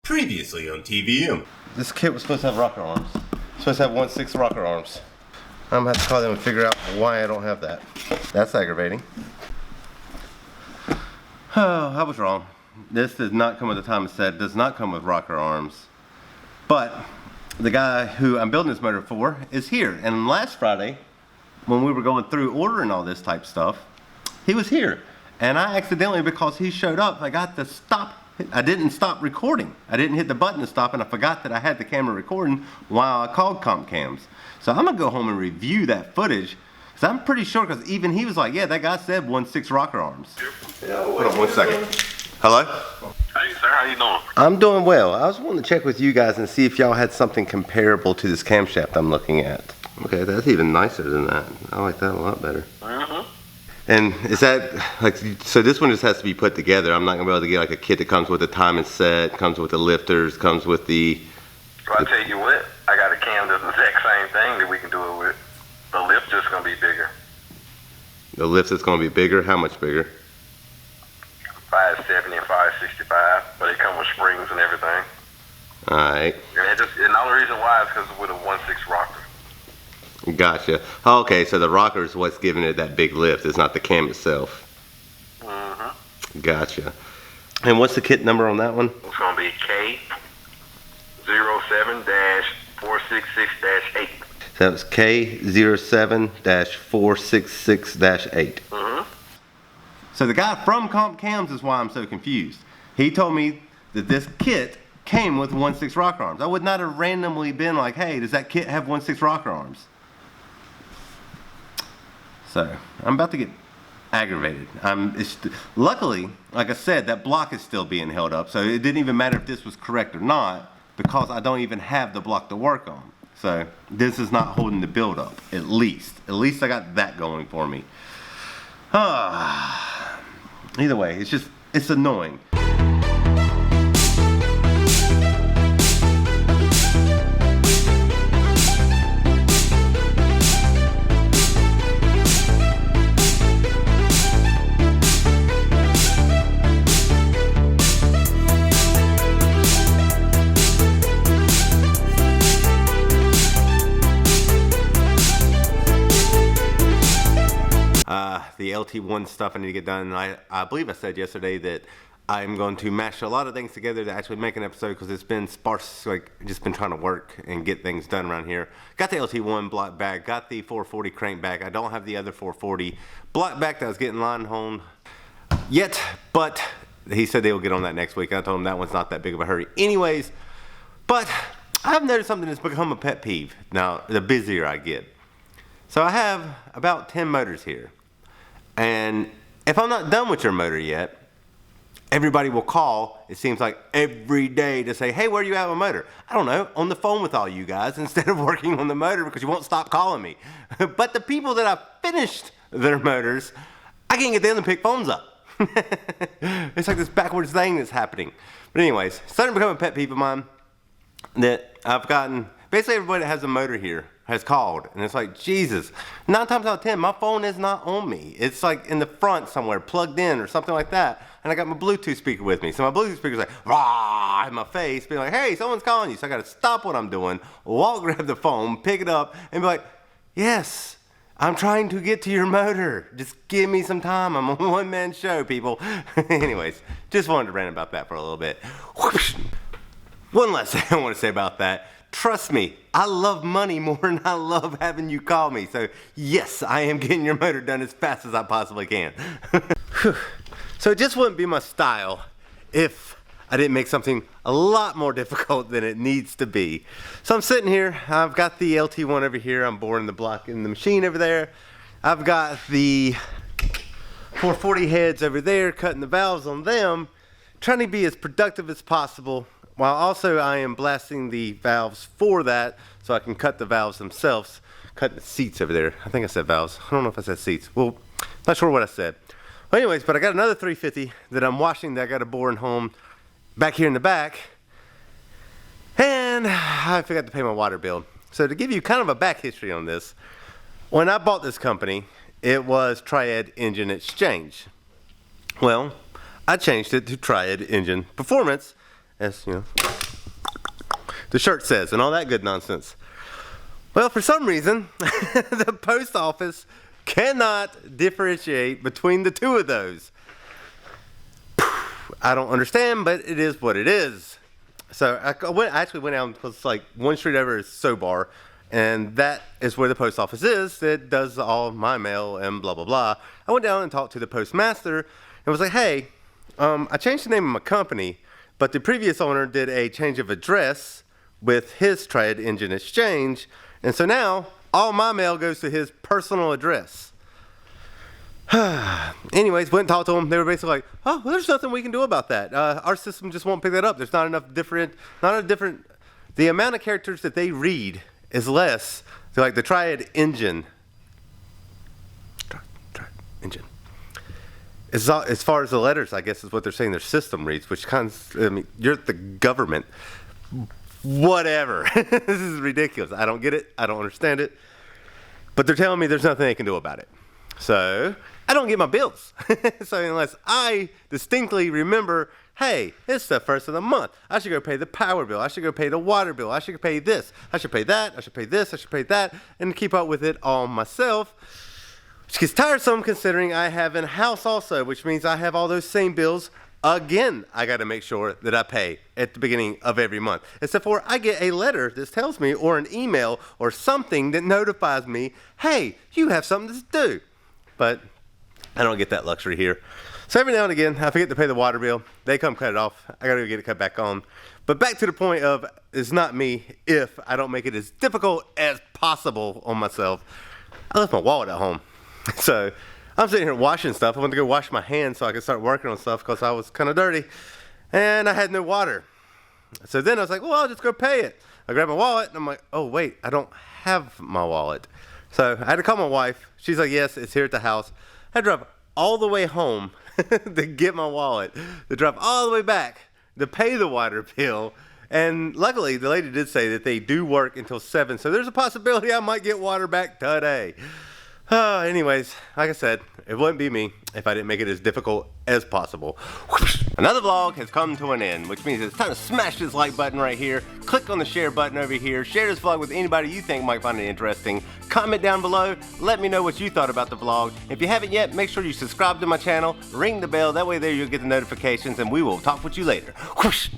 Previously on TVM. This kit was supposed to have rocker arms. It's supposed to have 1/6 rocker arms. I'm gonna have to call them and figure out why I don't have that. That's aggravating. Oh, I was wrong. This does not come with a timing set. It does not come with rocker arms. But the guy who I'm building this motor for is here. And last Friday, when we were going through ordering all this type stuff, he was here. And I accidentally, because he showed up, I got to stop. I didn't stop recording. I didn't hit the button to stop, and I forgot that I had the camera recording while I called comp cams. So I'm gonna go home and review that footage, because I'm pretty sure, because even he was like, yeah, that guy said 1/6 rocker arms. Hold on 1 second. Hello? Hey sir, how you doing? I'm doing well. I was wanting to check with you guys and see if y'all had something comparable to this camshaft I'm looking at. Okay, that's even nicer than that. I like that a lot better. And is that, like, so this one just has to be put together. I'm not gonna be able to get like a kit that comes with a timing set, comes with the lifters, comes with the... Well, I tell you what, I got a cam that's the exact same thing that we can do it with. The lift just gonna be bigger. The lift is gonna be bigger? How much bigger? 570 and 565, but it comes with springs and everything. Alright. And the only reason why is because it's with a 1/6 rocker. Gotcha. Okay, so the rocker is what's giving it that big lift. It's not the cam itself. Gotcha. And what's the kit number on that one? It's going to be K07-466-8. So it's K07-466-8. So the guy from Comp Cams is why I'm so confused. He told me that this kit came with 1/6 rocker arms. I would not have randomly been like, hey, does that kit have 1/6 rocker arms? So I'm about to get aggravated. Luckily, like I said, that block is still being held up, so it didn't even matter if this was correct or not, because I don't even have the block to work on. So this is not holding the build up, at least. At least I got that going for me. Either way, it's annoying. The LT1 stuff I need to get done. I believe I said yesterday that I'm going to mash a lot of things together to actually make an episode, because it's been sparse, like just been trying to work and get things done around here. Got the LT1 block back, got the 440 crank back. I don't have the other 440 block back that I was getting line honed yet, but he said they will get on that next week. I told him that one's not that big of a hurry anyways. But I've noticed something that's become a pet peeve now, the busier I get. So I have about 10 motors here. And if I'm not done with your motor yet, everybody will call, it seems like every day, to say, hey, where are you at with my motor? I don't know, on the phone with all you guys instead of working on the motor, because you won't stop calling me. But the people that have finished their motors, I can't get them to pick phones up. It's like this backwards thing that's happening. But anyways, it's starting to become a pet peeve of mine that I've gotten. Basically everybody that has a motor here has called, and it's like, Jesus, 9 times out of 10 my phone is not on me. It's like in the front somewhere, plugged in or something like that, and I got my Bluetooth speaker with me. So my Bluetooth speaker's like, rah, in my face, being like, hey, someone's calling you. So I gotta stop what I'm doing, walk, grab the phone, pick it up, and be like, yes, I'm trying to get to your motor. Just give me some time. I'm a one-man show, people. Anyways, just wanted to rant about that for a little bit. Whoosh. One last thing I want to say about that. Trust me, I love money more than I love having you call me. So yes, I am getting your motor done as fast as I possibly can. So it just wouldn't be my style if I didn't make something a lot more difficult than it needs to be. So I'm sitting here, I've got the LT1 over here, I'm boring the block in the machine over there. I've got the 440 heads over there, cutting the valves on them, trying to be as productive as possible, while also I am blasting the valves for that, so I can cut the valves themselves. Cutting the seats over there. I think I said valves. I don't know if I said seats. Well, not sure what I said. Well, anyways, but I got another 350 that I'm washing that I got to bore in home back here in the back. And I forgot to pay my water bill. So to give you kind of a back history on this, when I bought this company, it was Triad Engine Exchange. Well, I changed it to Triad Engine Performance, as you know, the shirt says, and all that good nonsense. Well, for some reason, the post office cannot differentiate between the two of those. I don't understand, but it is what it is. So I actually went out because like one street over is Sobar, and that is where the post office is that does all my mail and blah, blah, blah. I went down and talked to the postmaster and was like, hey, I changed the name of my company, but the previous owner did a change of address with his trade engine exchange. And so now all my mail goes to his personal address. Anyways, went and talked to them. They were basically like, oh, well, there's nothing we can do about that. Our system just won't pick that up. There's not enough the amount of characters that they read is less. So like the triad engine. Engine. As far as the letters, I guess is what they're saying their system reads, which kind of, I mean, you're the government. Whatever. This is ridiculous. I don't get it. I don't understand it. But they're telling me there's nothing they can do about it. So I don't get my bills. So unless I distinctly remember, hey, it's the first of the month. I should go pay the power bill. I should go pay the water bill. I should pay this. I should pay that. I should pay this. I should pay that. And keep up with it all myself. Which gets tiresome considering I have a house also, which means I have all those same bills. Again, I got to make sure that I pay at the beginning of every month. Except for I get a letter that tells me, or an email, or something that notifies me, hey, you have something to do. But I don't get that luxury here. So every now and again, I forget to pay the water bill. They come cut it off. I got to go get it cut back on. But back to the point of, it's not me if I don't make it as difficult as possible on myself. I left my wallet at home. So I'm sitting here washing stuff. I went to go wash my hands so I could start working on stuff because I was kind of dirty. And I had no water. So then I was like, well, I'll just go pay it. I grabbed my wallet and I'm like, oh, wait, I don't have my wallet. So I had to call my wife. She's like, yes, it's here at the house. I had to drive all the way home to get my wallet, to drive all the way back to pay the water bill. And luckily, the lady did say that they do work until 7. So there's a possibility I might get water back today. Anyways, like I said, it wouldn't be me if I didn't make it as difficult as possible. Another vlog has come to an end, which means it's time to smash this like button right here. Click on the share button over here. Share this vlog with anybody you think might find it interesting. Comment down below. Let me know what you thought about the vlog. If you haven't yet, make sure you subscribe to my channel. Ring the bell. That way there you'll get the notifications, and we will talk with you later. Whoosh.